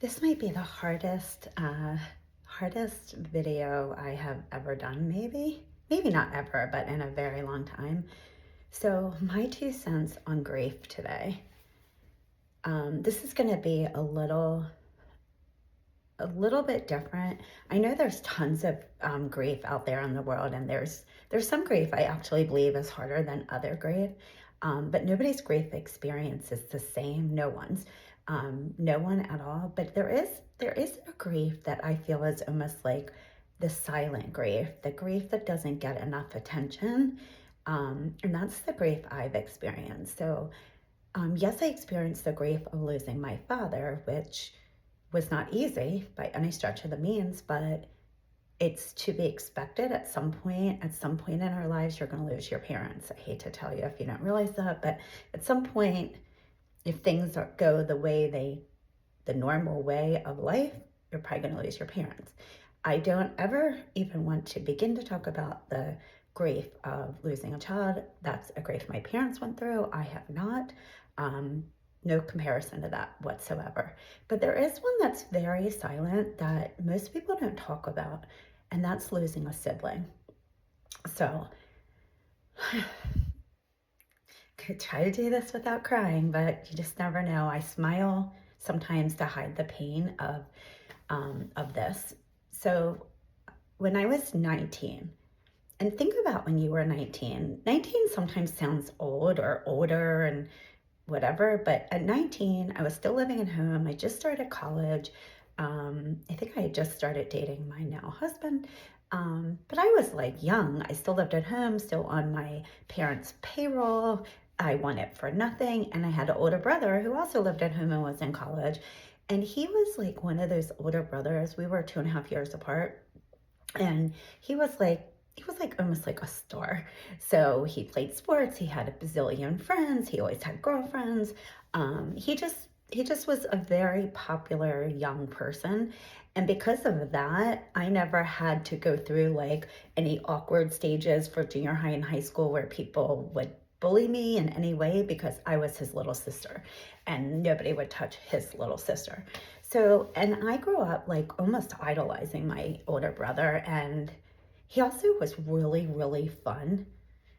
This might be the hardest video I have ever done, maybe. Maybe not ever, but in a very long time. So my 2 cents on grief today. This is going to be a little bit different. I know there's tons of grief out there in the world, and there's some grief I actually believe is harder than other grief. But nobody's grief experience is the same. No one's, no one at all. But there is a grief that I feel is almost like the silent grief, the grief that doesn't get enough attention, and that's the grief I've experienced. So, yes, I experienced the grief of losing my father, which was not easy by any stretch of the means, but it's to be expected at some point. At some point in our lives, you're going to lose your parents. I hate to tell you if you don't realize that, but at some point, if things go the normal way of life, you're probably going to lose your parents. I don't ever even want to begin to talk about the grief of losing a child. That's a grief my parents went through. I have not. No comparison to that whatsoever. But there is one that's very silent that most people don't talk about, and that's losing a sibling. So, could try to do this without crying, but you just never know. I smile sometimes to hide the pain of this. So, when I was 19, and think about when you were 19. 19 sometimes sounds old or older and whatever, but at 19, I was still living at home. I just started college. I think I had just started dating my now husband. But I was like young. I still lived at home, still on my parents' payroll. I wanted for nothing. And I had an older brother who also lived at home and was in college. And he was like one of those older brothers. We were 2.5 years apart. And he was like almost like a star. So he played sports. He had a bazillion friends. He always had girlfriends. He just was a very popular young person. And because of that, I never had to go through like any awkward stages for junior high and high school where people would bully me in any way because I was his little sister and nobody would touch his little sister. So, and I grew up like almost idolizing my older brother, and he also was really, really fun.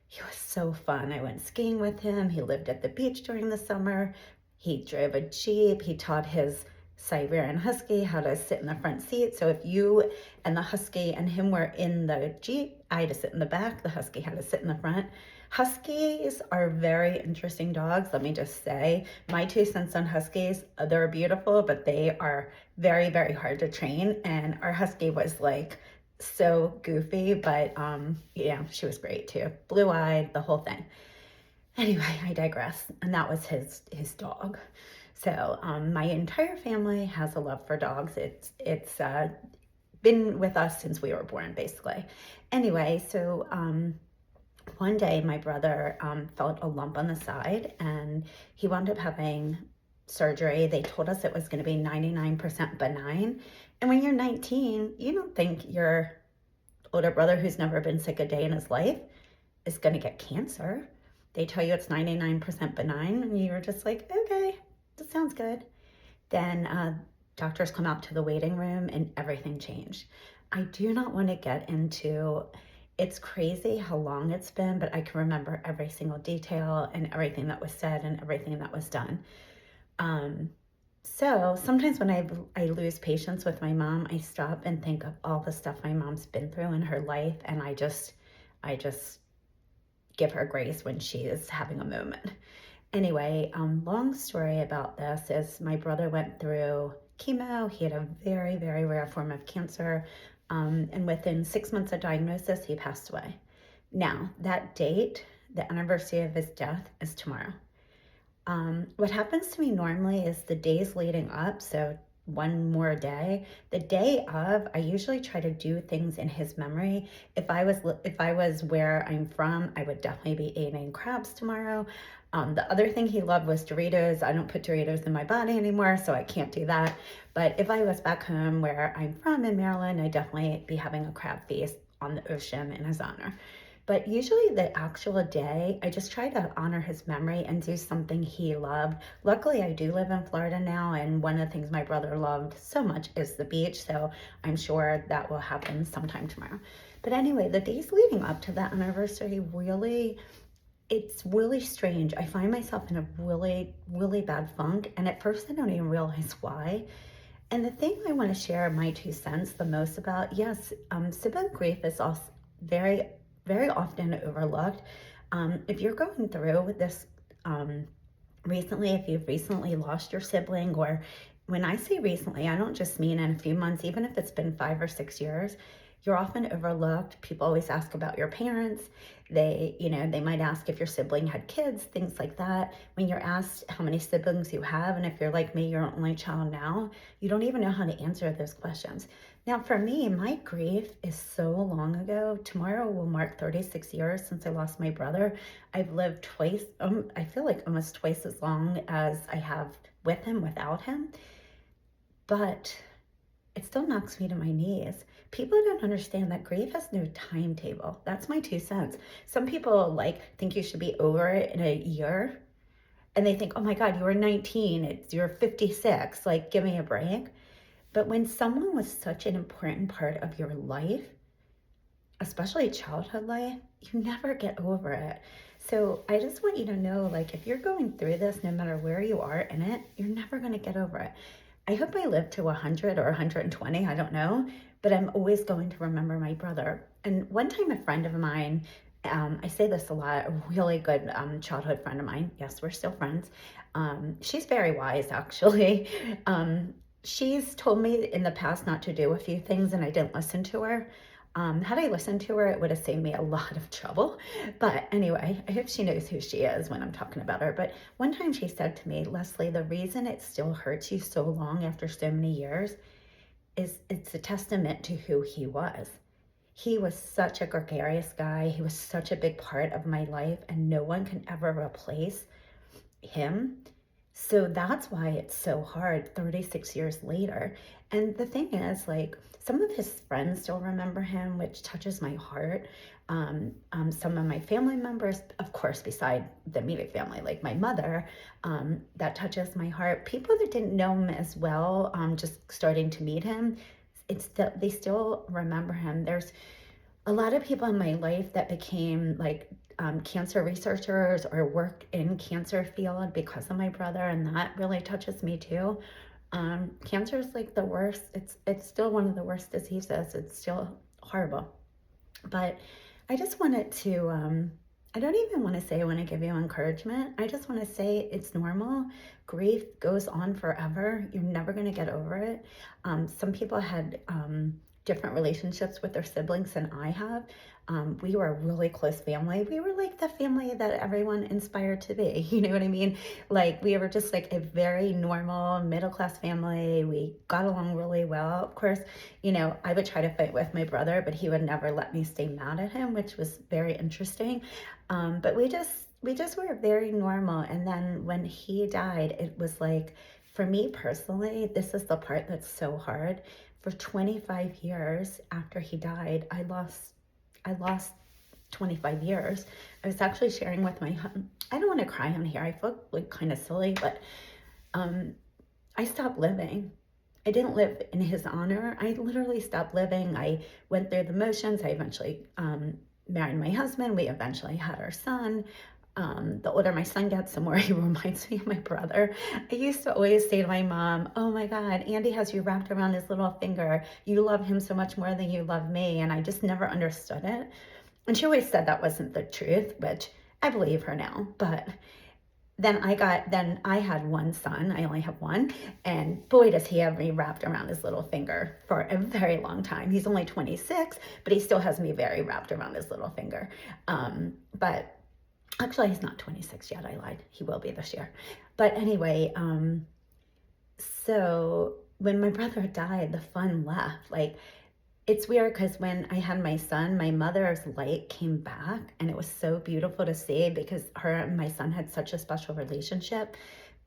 He was so fun. I went skiing with him. He lived at the beach during the summer. He drove a Jeep. He taught his Siberian Husky how to sit in the front seat. So if you and the Husky and him were in the Jeep, I had to sit in the back. The Husky had to sit in the front. Huskies are very interesting dogs. Let me just say, my 2 cents on Huskies, they're beautiful, but they are very, very hard to train. And our Husky was like so goofy, but yeah, she was great too. Blue-eyed, the whole thing. Anyway, I digress. And that was his dog. So my entire family has a love for dogs. It's been with us since we were born, basically. Anyway, so one day my brother felt a lump on the side, and he wound up having surgery. They told us it was going to be 99% benign. And when you're 19, you don't think your older brother, who's never been sick a day in his life, is going to get cancer. They tell you it's 99% benign, and you're just like, okay, that sounds good. Then doctors come out to the waiting room, and everything changed. I do not want to get into, it's crazy how long it's been, but I can remember every single detail and everything that was said and everything that was done. So sometimes when I lose patience with my mom, I stop and think of all the stuff my mom's been through in her life, and I just give her grace when she is having a moment. Anyway, long story about this is my brother went through chemo. He had a very, very rare form of cancer. And within 6 months of diagnosis, he passed away. Now, that date, the anniversary of his death, is tomorrow. What happens to me normally is the days leading up, so one more day, the day of, I usually try to do things in his memory. If I was where I'm from, I would definitely be eating crabs tomorrow. The other thing he loved was Doritos. I don't put Doritos in my body anymore, so I can't do that. But if I was back home where I'm from in Maryland, I'd definitely be having a crab feast on the ocean in his honor. But usually the actual day, I just try to honor his memory and do something he loved. Luckily, I do live in Florida now, and one of the things my brother loved so much is the beach, so I'm sure that will happen sometime tomorrow. But anyway, the days leading up to that anniversary really, it's really strange. I find myself in a really, really bad funk, and at first I don't even realize why. And the thing I want to share my 2 cents the most about, yes, sibling grief is also very, very often overlooked. If you're going through with this recently, if you've recently lost your sibling, or when I say recently, I don't just mean in a few months, even if it's been 5 or 6 years, you're often overlooked. People always ask about your parents. They might ask if your sibling had kids, things like that. When you're asked how many siblings you have, and if you're like me, you're an only child now, you don't even know how to answer those questions. Now, for me, my grief is so long ago. Tomorrow will mark 36 years since I lost my brother. I've lived twice, I feel like almost twice as long as I have with him, without him. But it still knocks me to my knees. People don't understand that grief has no timetable. That's my 2 cents. Some people think you should be over it in a year, and they think, oh my God, you were 19, you're 56, like give me a break. But when someone was such an important part of your life, especially childhood life, you never get over it. So I just want you to know, if you're going through this, no matter where you are in it, you're never going to get over it. I hope I live to 100 or 120, I don't know, but I'm always going to remember my brother. And one time a friend of mine, I say this a lot, a really good childhood friend of mine, yes, we're still friends. She's very wise, actually. She's told me in the past not to do a few things, and I didn't listen to her. Had I listened to her, it would have saved me a lot of trouble. But anyway, I hope she knows who she is when I'm talking about her. But one time she said to me, Leslie, the reason it still hurts you so long after so many years is it's a testament to who he was. He was such a gregarious guy. He was such a big part of my life, and no one can ever replace him. So that's why it's so hard 36 years later. And the thing is, some of his friends still remember him, which touches my heart. Some of my family members, of course, beside the immediate family, like my mother, that touches my heart. People that didn't know him as well, just starting to meet him, they still remember him. There's a lot of people in my life that became cancer researchers or work in cancer field because of my brother, and that really touches me too. Cancer is the worst. It's still one of the worst diseases. It's still horrible. But I just wanted to, I don't even want to say I want to give you encouragement. I just want to say it's normal. Grief goes on forever. You're never going to get over it. Some people had different relationships with their siblings than I have. We were a really close family. We were like the family that everyone inspired to be. You know what I mean? We were just a very normal middle-class family. We got along really well. Of course, I would try to fight with my brother, but he would never let me stay mad at him, which was very interesting. But we just were very normal. And then when he died, it was for me personally, this is the part that's so hard. For 25 years after he died, I lost 25 years. I was actually sharing with my husband. I don't want to cry on here. I feel kind of silly, but I stopped living. I didn't live in his honor. I literally stopped living. I went through the motions. I eventually married my husband. We eventually had our son. The older my son gets, the more he reminds me of my brother. I used to always say to my mom, oh my God, Andy has you wrapped around his little finger. You love him so much more than you love me. And I just never understood it. And she always said that wasn't the truth, which I believe her now. But then I had one son. I only have one. And boy, does he have me wrapped around his little finger for a very long time. He's only 26, but he still has me very wrapped around his little finger. But actually, he's not 26 yet. I lied. He will be this year. But anyway, so when my brother died, the fun left. It's weird because when I had my son, my mother's light came back, and it was so beautiful to see because her and my son had such a special relationship.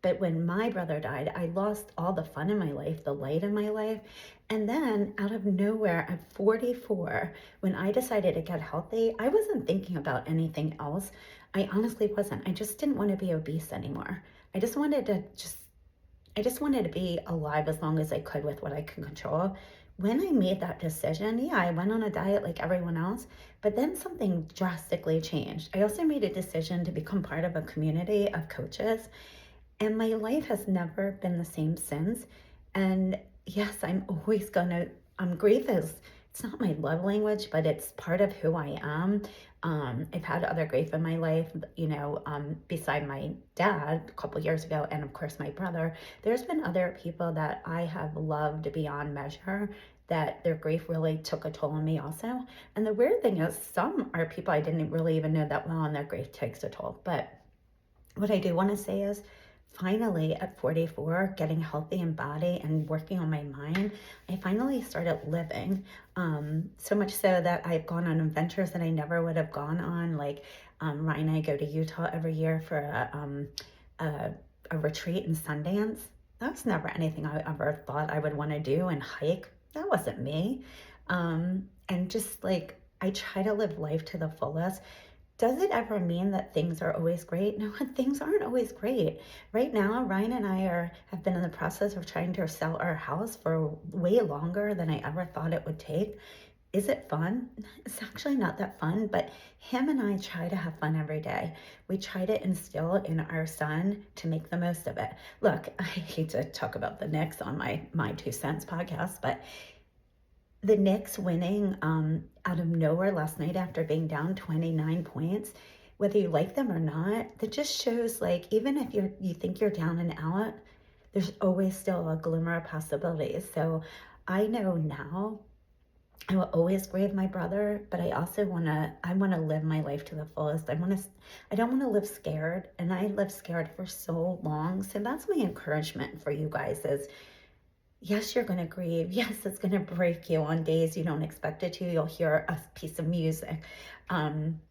But when my brother died, I lost all the fun in my life, the light in my life. And then out of nowhere at 44, when I decided to get healthy, I wasn't thinking about anything else. I honestly wasn't. I just didn't want to be obese anymore. I just wanted to just I just wanted to be alive as long as I could with what I could control. When I made that decision, yeah, I went on a diet like everyone else, but then something drastically changed. I also made a decision to become part of a community of coaches, and my life has never been the same since. And yes, I'm always gonna, grief is, it's not my love language, but it's part of who I am. I've had other grief in my life, beside my dad a couple years ago, and of course my brother. There's been other people that I have loved beyond measure that their grief really took a toll on me also. And the weird thing is, some are people I didn't really even know that well, and their grief takes a toll. But what I do want to say is, finally at 44, getting healthy in body and working on my mind, I finally started living. So much so that I've gone on adventures that I never would have gone on. Like, Ryan and I go to Utah every year for a retreat in Sundance. That was never anything I ever thought I would want to do, and hike. That wasn't me. And just like, I try to live life to the fullest. Does it ever mean that things are always great? No, things aren't always great. Right now, Ryan and I have been in the process of trying to sell our house for way longer than I ever thought it would take. Is it fun? It's actually not that fun, but him and I try to have fun every day. We try to instill in our son to make the most of it. Look, I hate to talk about the Knicks on my 2 cents podcast, but the Knicks winning out of nowhere last night after being down 29 points, whether you like them or not, that just shows, like, even if you think you're down and out, there's always still a glimmer of possibilities. So I know now I will always grieve my brother, but I want to live my life to the fullest. I don't want to live scared, and I lived scared for so long. So that's my encouragement for you guys is, yes, you're going to grieve. Yes, it's going to break you on days you don't expect it to. You'll hear a piece of music. Um,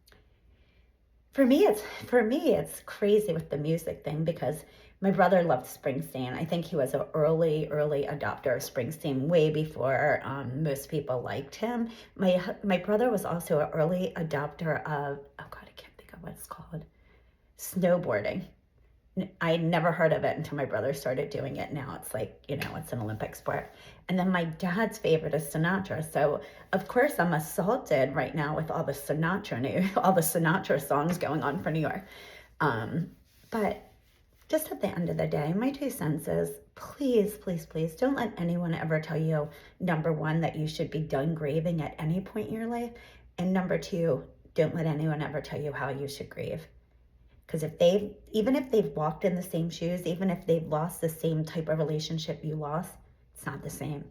for me, it's crazy with the music thing, because my brother loved Springsteen. I think he was an early adopter of Springsteen way before most people liked him. My brother was also an early adopter of, oh God, I can't think of what it's called, snowboarding. I never heard of it until my brother started doing it. Now it's like, it's an Olympic sport. And then my dad's favorite is Sinatra. So of course I'm assaulted right now with all the Sinatra all the Sinatra songs going on for New York. But just at the end of the day, my 2 cents is, please, please, please don't let anyone ever tell you, number one, that you should be done grieving at any point in your life. And number two, don't let anyone ever tell you how you should grieve. Because even if they've walked in the same shoes, even if they've lost the same type of relationship you lost, it's not the same.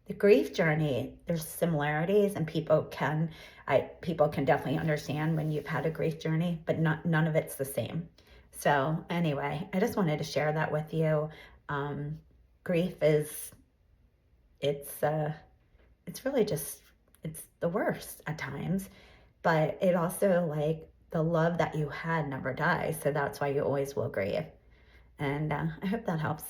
The grief journey, there's similarities, and people can definitely understand when you've had a grief journey, but none of it's the same. So anyway, I just wanted to share that with you. Grief it's really just, it's the worst at times, but it also, like, the love that you had never dies. So that's why you always will grieve. And I hope that helps.